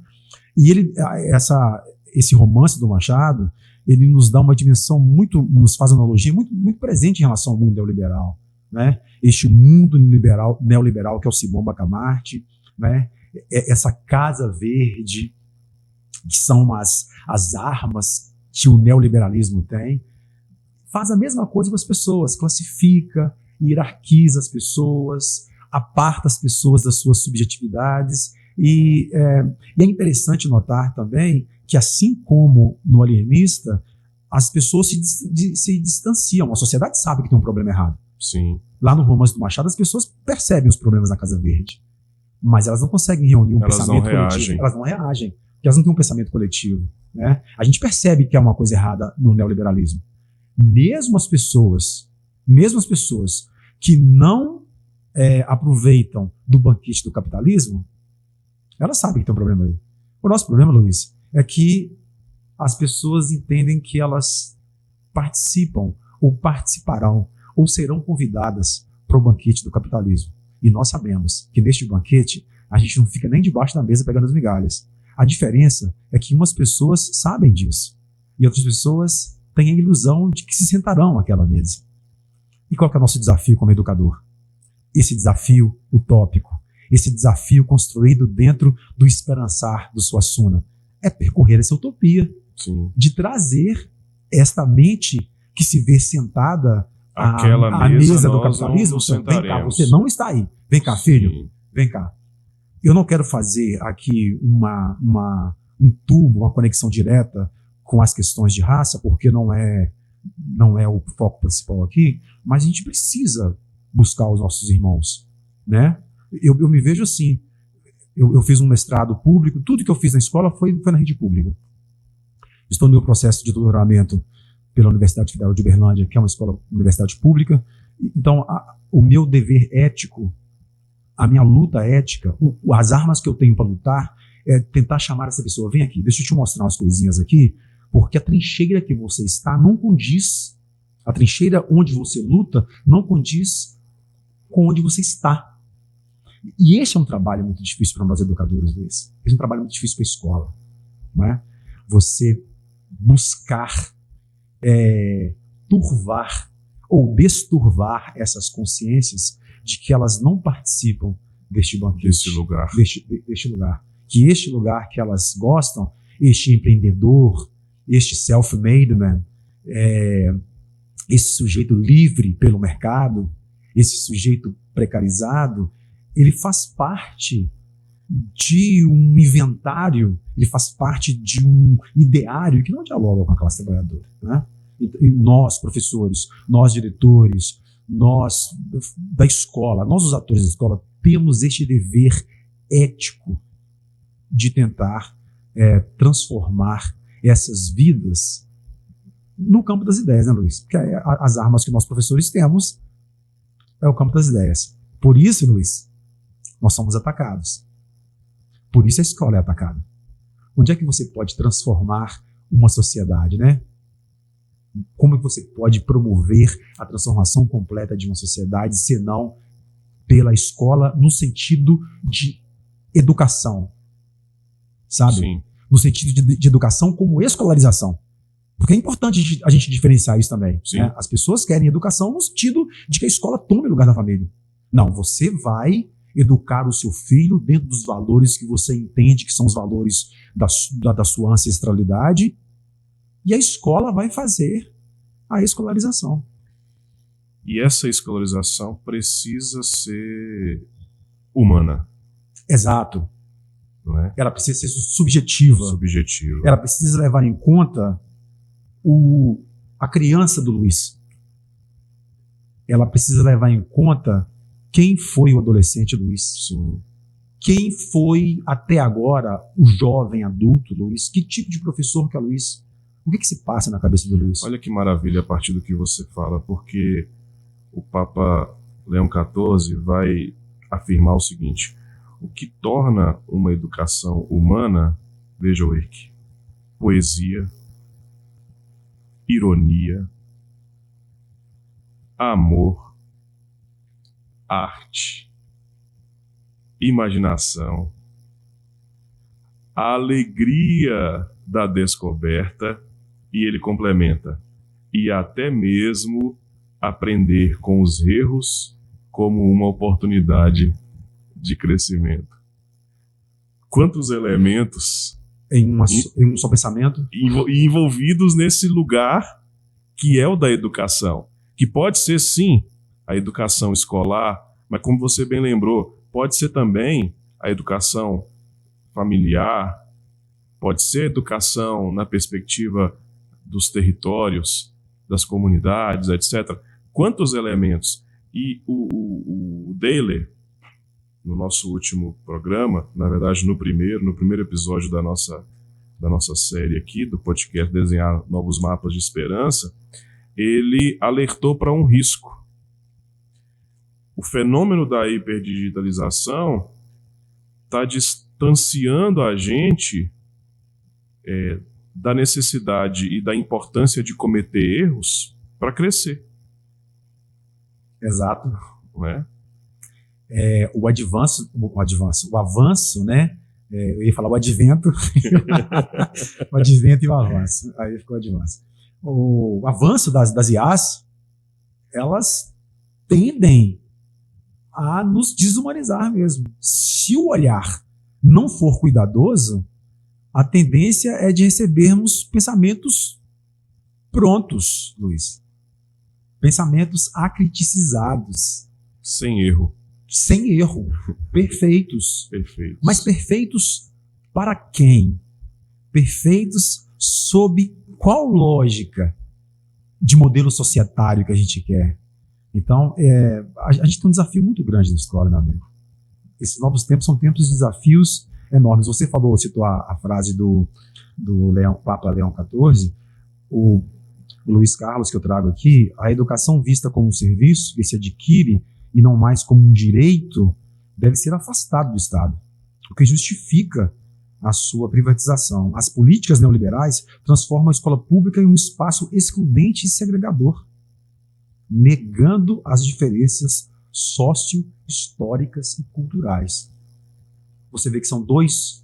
E esse romance do Machado, ele nos dá uma dimensão nos faz uma analogia muito, muito presente em relação ao mundo neoliberal, né? Este mundo neoliberal que é o Simão Bacamarte, né? Essa Casa Verde, que são as armas que o neoliberalismo tem, faz a mesma coisa com as pessoas, classifica, hierarquiza as pessoas, aparta as pessoas das suas subjetividades. E é interessante notar também que, assim como no alienista, as pessoas se distanciam. A sociedade sabe que tem um problema errado. Sim. Lá no romance do Machado, as pessoas percebem os problemas na Casa Verde, mas elas não conseguem reunir um pensamento coletivo. Elas não reagem, porque elas não têm um pensamento coletivo, né? A gente percebe que há uma coisa errada no neoliberalismo. Mesmo as pessoas que não aproveitam do banquete do capitalismo, elas sabem que tem um problema aí. O nosso problema, Luiz, é que as pessoas entendem que elas participam ou participarão ou serão convidadas para o banquete do capitalismo. E nós sabemos que neste banquete a gente não fica nem debaixo da mesa pegando as migalhas. A diferença é que umas pessoas sabem disso e outras pessoas têm a ilusão de que se sentarão àquela mesa. E qual que é o nosso desafio como educador? esse desafio utópico, esse desafio construído dentro do esperançar do Suassuna? É percorrer essa utopia. Sim. De trazer esta mente que se vê sentada Aquela à mesa do capitalismo. Vem cá, você não está aí. Vem cá, filho. Sim. Vem cá. Eu não quero fazer aqui um tubo, uma conexão direta com as questões de raça, porque não é o foco principal aqui, mas a gente precisa buscar os nossos irmãos, né? Eu me vejo assim. Eu fiz um mestrado público, tudo que eu fiz na escola foi na rede pública. Estou no meu processo de doutoramento pela Universidade Federal de Uberlândia, que é uma universidade pública. Então, o meu dever ético, a minha luta ética, as armas que eu tenho para lutar, é tentar chamar essa pessoa, vem aqui, deixa eu te mostrar umas coisinhas aqui, porque a trincheira que você está não condiz, a trincheira onde você luta não condiz com onde você está. E esse é um trabalho muito difícil para nós educadores, Luiz. Esse é um trabalho muito difícil para a escola, não é? Você buscar turvar ou desturvar essas consciências de que elas não participam deste banquete, deste lugar. Que este lugar que elas gostam, este empreendedor, este self-made man, esse sujeito livre pelo mercado, esse sujeito precarizado, ele faz parte de um inventário, ele faz parte de um ideário que não dialoga com a classe trabalhadora, né? E nós, professores, nós, diretores, nós da escola, nós, os atores da escola, temos este dever ético de tentar transformar essas vidas no campo das ideias, né, Luiz? Porque as armas que nós, professores, temos é o campo das ideias. Por isso, Luiz, nós somos atacados. Por isso a escola é atacada. Onde é que você pode transformar uma sociedade, né? Como é que você pode promover a transformação completa de uma sociedade, senão pela escola, no sentido de educação, sabe? Sim. No sentido de educação como escolarização. Porque é importante a gente diferenciar isso também. Né? As pessoas querem educação no sentido de que a escola tome o lugar da família. Não, você vai educar o seu filho dentro dos valores que você entende que são os valores da sua ancestralidade, e a escola vai fazer a escolarização. E essa escolarização precisa ser humana. Exato. Não é? Ela precisa ser subjetiva. Ela precisa levar em conta a criança do Luiz. Ela precisa levar em conta quem foi o adolescente Luiz. Sim. Quem foi até agora o jovem adulto Luiz. Que tipo de professor que é Luiz? O que se passa na cabeça do Luiz? Olha que maravilha a partir do que você fala, porque o Papa Leão XIV vai afirmar o seguinte: o que torna uma educação humana, veja o Eike, poesia, ironia, amor, arte, imaginação, a alegria da descoberta, e ele complementa, e até mesmo aprender com os erros como uma oportunidade de crescimento. Quantos elementos em um só pensamento envolvidos nesse lugar que é o da educação, que pode ser sim a educação escolar, mas como você bem lembrou, pode ser também a educação familiar, pode ser educação na perspectiva dos territórios, das comunidades, etc. Quantos elementos? E o Daly, no nosso último programa, na verdade no primeiro episódio da nossa série aqui, do podcast Desenhar Novos Mapas de Esperança, ele alertou para um risco. O fenômeno da hiperdigitalização está distanciando a gente da necessidade e da importância de cometer erros para crescer. Exato. Não é? O avanço, né? Eu ia falar o advento, o advento e o avanço. Aí ficou o advanço. O avanço das IAs, elas tendem a nos desumanizar mesmo. Se o olhar não for cuidadoso, a tendência é de recebermos pensamentos prontos, Luiz. Pensamentos acriticizados. Sem erro. Sem erro. Perfeitos. Perfeitos. Mas perfeitos para quem? Perfeitos sob qual lógica de modelo societário que a gente quer? Então, a gente tem um desafio muito grande na escola, meu amigo. Esses novos tempos são tempos de desafios enormes. Você citou a frase do Papa Leão XIV, o Luiz Carlos, que eu trago aqui: a educação vista como um serviço que se adquire e não mais como um direito deve ser afastado do Estado, o que justifica a sua privatização. As políticas neoliberais transformam a escola pública em um espaço excludente e segregador, negando as diferenças sócio-históricas e culturais. Você vê que são dois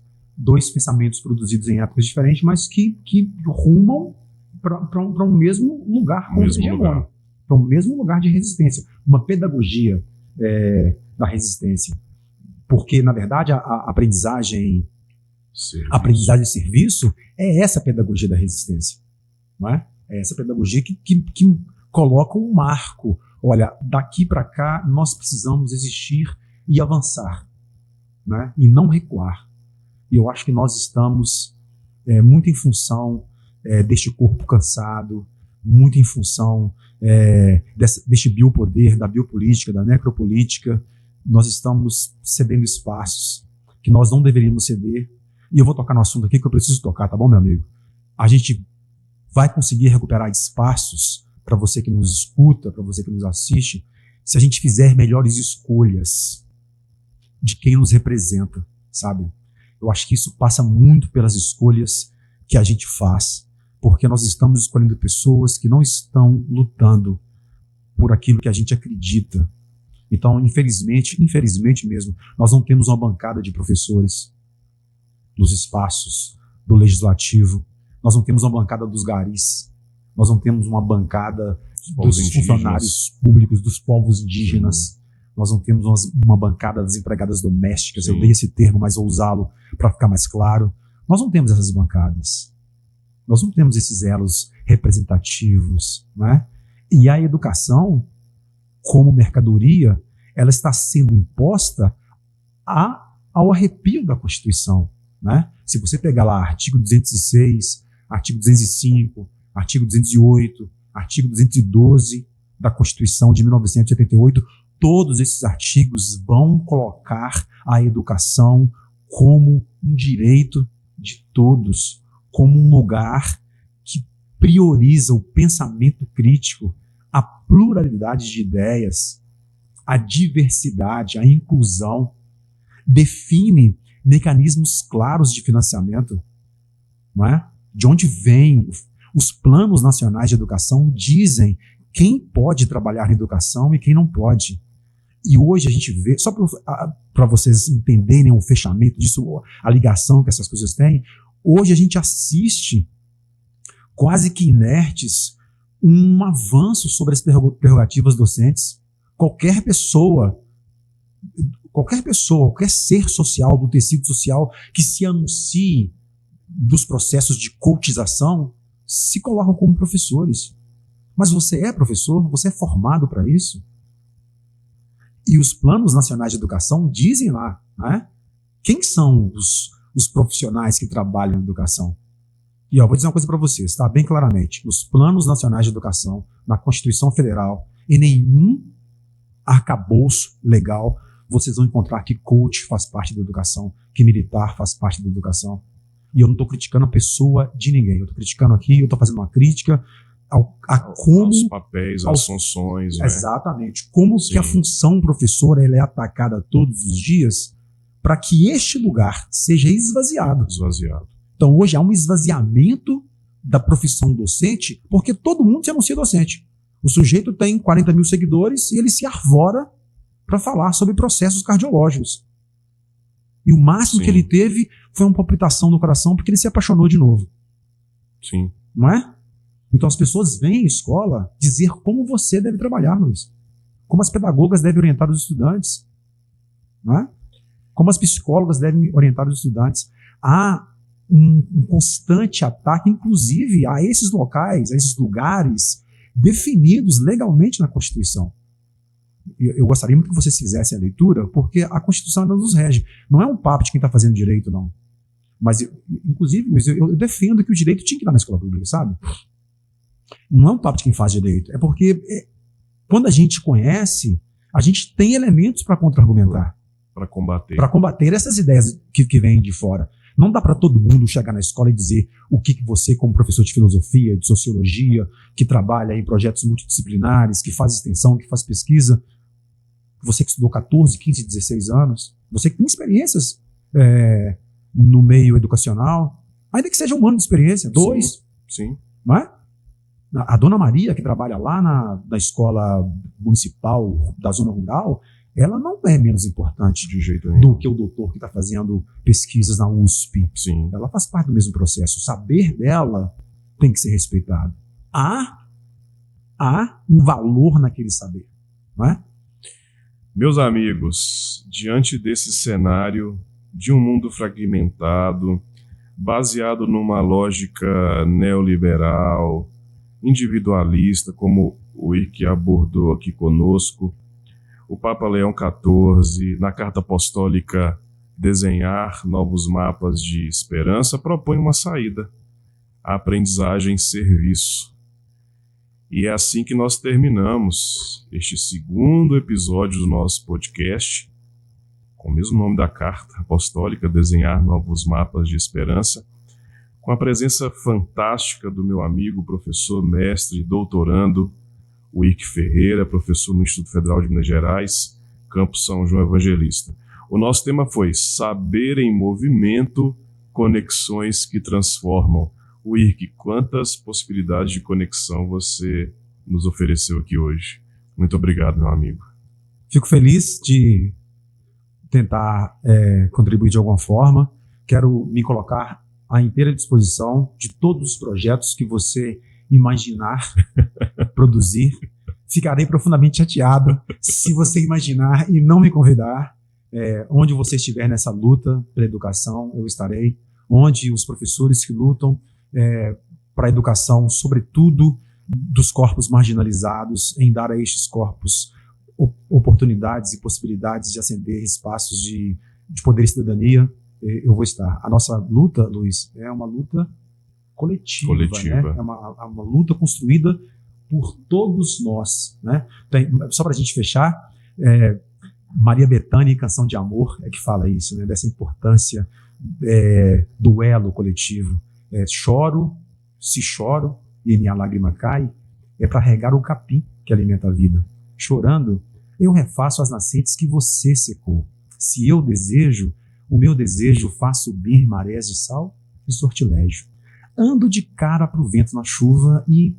pensamentos produzidos em épocas diferentes, mas que rumam para um mesmo lugar, para um mesmo lugar de resistência, uma pedagogia da resistência. Porque, na verdade, a aprendizagem e serviço é essa pedagogia da resistência. Não é? É essa pedagogia que coloca um marco. Olha, daqui para cá nós precisamos existir e avançar, né? E não recuar. E eu acho que nós estamos muito em função deste corpo cansado, muito em função deste biopoder, da biopolítica, da necropolítica. Nós estamos cedendo espaços que nós não deveríamos ceder. E eu vou tocar no assunto aqui que eu preciso tocar, tá bom, meu amigo? A gente vai conseguir recuperar espaços para você que nos escuta, para você que nos assiste, se a gente fizer melhores escolhas de quem nos representa, sabe? Eu acho que isso passa muito pelas escolhas que a gente faz, porque nós estamos escolhendo pessoas que não estão lutando por aquilo que a gente acredita. Então, infelizmente mesmo, nós não temos uma bancada de professores nos espaços do legislativo, nós não temos uma bancada dos garis, nós não temos uma bancada dos funcionários públicos, dos povos indígenas, nós não temos uma bancada das empregadas domésticas. Sim. Eu dei esse termo, mas vou usá-lo para ficar mais claro. Nós não temos essas bancadas, nós não temos esses elos representativos, né? E a educação, como mercadoria, ela está sendo imposta ao arrepio da Constituição, né? Se você pegar lá artigo 206, artigo 205, artigo 208, artigo 212 da Constituição de 1988, todos esses artigos vão colocar a educação como um direito de todos, como um lugar que prioriza o pensamento crítico, a pluralidade de ideias, a diversidade, a inclusão, define mecanismos claros de financiamento, não é? De onde vem? Os planos nacionais de educação dizem quem pode trabalhar na educação e quem não pode. E hoje a gente vê, só para vocês entenderem o fechamento disso, a ligação que essas coisas têm, hoje a gente assiste, quase que inertes, um avanço sobre as prerrogativas docentes. Qualquer pessoa, qualquer ser social, do tecido social, que se anuncie dos processos de coachização, se colocam como professores. Mas você é professor? Você é formado para isso? E os planos nacionais de educação dizem lá, né, quem são os profissionais que trabalham na educação. E vou dizer uma coisa para vocês, tá? Bem claramente, nos planos nacionais de educação, na Constituição Federal, em nenhum arcabouço legal, vocês vão encontrar que coach faz parte da educação, que militar faz parte da educação. E eu não estou criticando a pessoa de ninguém, eu estou criticando aqui, eu estou fazendo uma crítica a como... Aos papéis, às funções. Exatamente. Né? Como que a função professora ela é atacada todos os dias para que este lugar seja esvaziado. Então hoje há um esvaziamento da profissão docente porque todo mundo se anuncia docente. O sujeito tem 40 mil seguidores e ele se arvora para falar sobre processos cardiológicos. E o máximo que ele teve foi uma palpitação no coração porque ele se apaixonou de novo. Sim. Não é? Então as pessoas vêm à escola dizer como você deve trabalhar, Luiz. como as pedagogas devem orientar os estudantes, não é? Como as psicólogas devem orientar os estudantes. Há um constante ataque, inclusive, a esses locais, a esses lugares definidos legalmente na Constituição. Eu gostaria muito que vocês fizessem a leitura, porque a Constituição ainda nos rege. Não é um papo de quem está fazendo direito, não. Mas, inclusive, eu defendo que o direito tinha que estar na escola pública, sabe? Não é um papo de quem faz direito. É porque, quando a gente conhece, a gente tem elementos para contra-argumentar. Para combater essas ideias que vêm de fora. Não dá para todo mundo chegar na escola e dizer o que você, como professor de filosofia, de sociologia, que trabalha em projetos multidisciplinares, que faz extensão, que faz pesquisa, você que estudou 14, 15, 16 anos, você que tem experiências no meio educacional, ainda que seja um ano de experiência, 2, sim. Não é? A dona Maria, que trabalha lá na escola municipal da zona rural, ela não é menos importante de jeito nenhum do que o doutor que está fazendo pesquisas na USP. Sim. Ela faz parte do mesmo processo. O saber dela tem que ser respeitado. Há um valor naquele saber, não é? Meus amigos, diante desse cenário de um mundo fragmentado, baseado numa lógica neoliberal, individualista, como o Ike abordou aqui conosco, o Papa Leão XIV, na Carta Apostólica Desenhar Novos Mapas de Esperança, propõe uma saída: a aprendizagem-serviço. E é assim que nós terminamos este segundo episódio do nosso podcast, com o mesmo nome da Carta Apostólica, Desenhar Novos Mapas de Esperança, com a presença fantástica do meu amigo, professor, mestre, doutorando, o Ike Ferreira, professor no Instituto Federal de Minas Gerais, Campus São João Evangelista. O nosso tema foi Saber em Movimento, Conexões que Transformam. Ike, quantas possibilidades de conexão você nos ofereceu aqui hoje. Muito obrigado, meu amigo. Fico feliz de tentar contribuir de alguma forma. Quero me colocar à inteira disposição de todos os projetos que você imaginar produzir. Ficarei profundamente chateado se você imaginar e não me convidar. Onde você estiver nessa luta pela educação, eu estarei. Onde os professores que lutam para a educação, sobretudo dos corpos marginalizados, em dar a estes corpos oportunidades e possibilidades de ascender espaços de poder e cidadania, eu vou estar. A nossa luta, Luiz, é uma luta coletiva. Né? É uma luta construída por todos nós. Né? Só para a gente fechar, Maria Bethânia, em Canção de Amor, que fala isso, né? Dessa importância do elo coletivo. Choro, se choro e minha lágrima cai, é para regar o capim que alimenta a vida. Chorando, eu refaço as nascentes que você secou. Se eu desejo, o meu desejo faz subir marés de sal e sortilégio. Ando de cara pro vento na chuva e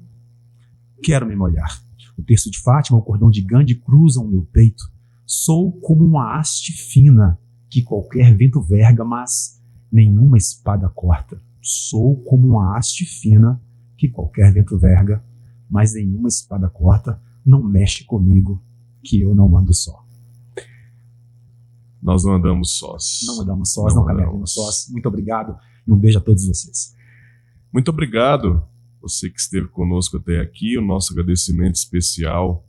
quero me molhar. O terço de Fátima, o cordão de Gandhi cruzam o meu peito. Sou como uma haste fina que qualquer vento verga, mas nenhuma espada corta. Sou como uma haste fina que qualquer vento verga, mas nenhuma espada corta. Não mexe comigo, que eu não ando só. Nós não andamos sós. Não andamos sós, não caminhamos sós. Muito obrigado e um beijo a todos vocês. Muito obrigado, você que esteve conosco até aqui. O nosso agradecimento especial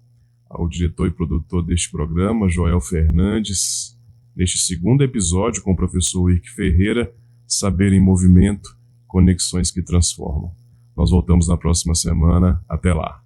ao diretor e produtor deste programa, Joel Fernandes, neste segundo episódio com o professor Ike Ferreira, Saber em Movimento, Conexões que Transformam. Nós voltamos na próxima semana. Até lá.